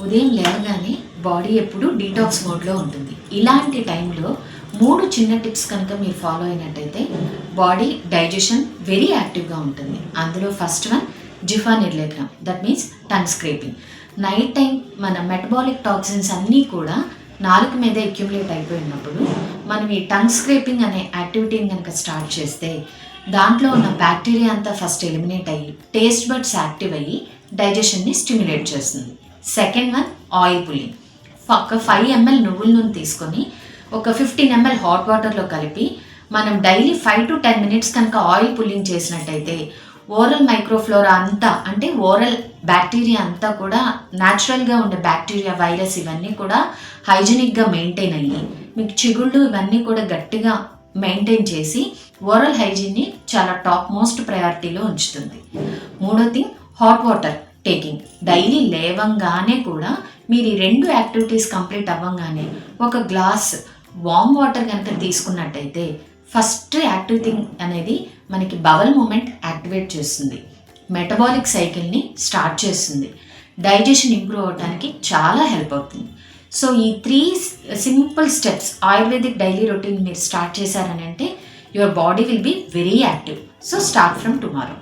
ఉదయం లేవగానే బాడీ ఎప్పుడు డీటాక్స్ మోడ్లో ఉంటుంది. ఇలాంటి టైంలో 3 చిన్న టిప్స్ కనుక మీరు ఫాలో అయినట్టయితే బాడీ డైజెషన్ వెరీ యాక్టివ్గా ఉంటుంది. అందులో ఫస్ట్ వన్ జిఫా నిర్లేఖనం, that means tongue scraping. Night time మన మెటబాలిక్ టాక్సిన్స్ అన్నీ కూడా నాలుక మీద అక్యుములేట్ అయిపోయినప్పుడు మనం ఈ టంగ్ స్క్రేపింగ్ అనే యాక్టివిటీని కనుక స్టార్ట్ చేస్తే దాంట్లో ఉన్న బ్యాక్టీరియా అంతా ఫస్ట్ ఎలిమినేట్ అయ్యి టేస్ట్ బడ్స్ యాక్టివ్ అయ్యి డైజెషన్ని స్టిమ్యులేట్ చేస్తుంది. Second one oil pulling. ఒక 5 ml నువ్వుల నూనె తీసుకొని ఒక 15 ml హాట్ వాటర్లో కలిపి మనం డైలీ 5 to 10 minutes కనుక ఆయిల్ పుల్లింగ్ చేసినట్టయితే ఓరల్ మైక్రోఫ్లోరా అంతా, అంటే ఓరల్ బ్యాక్టీరియా అంతా కూడా న్యాచురల్గా ఉండే బ్యాక్టీరియా, వైరస్ ఇవన్నీ కూడా హైజీనిక్గా మెయింటైన్ అయ్యి మీకు చిగుళ్ళు ఇవన్నీ కూడా గట్టిగా మెయింటైన్ చేసి ఓరల్ హైజీన్ని చాలా టాప్ మోస్ట్ ప్రయారిటీలో ఉంచుతుంది. మూడోది హాట్ వాటర్ టేకింగ్. డైలీ లేవంగానే కూడా మీరు ఈ 2 యాక్టివిటీస్ కంప్లీట్ అవ్వగానే ఒక గ్లాస్ వామ్ వాటర్ కనుక తీసుకున్నట్టయితే ఫస్ట్ యాక్టివ్ థింగ్ అనేది మనకి బవల్ మూమెంట్ యాక్టివేట్ చేస్తుంది, మెటబాలిక్ సైకిల్ని స్టార్ట్ చేస్తుంది, డైజెషన్ ఇంప్రూవ్ అవడానికి చాలా హెల్ప్ అవుతుంది. సో ఈ 3 simple steps Ayurvedic daily routine మీరు స్టార్ట్ చేశారని అంటే your body will be very active. So start from tomorrow.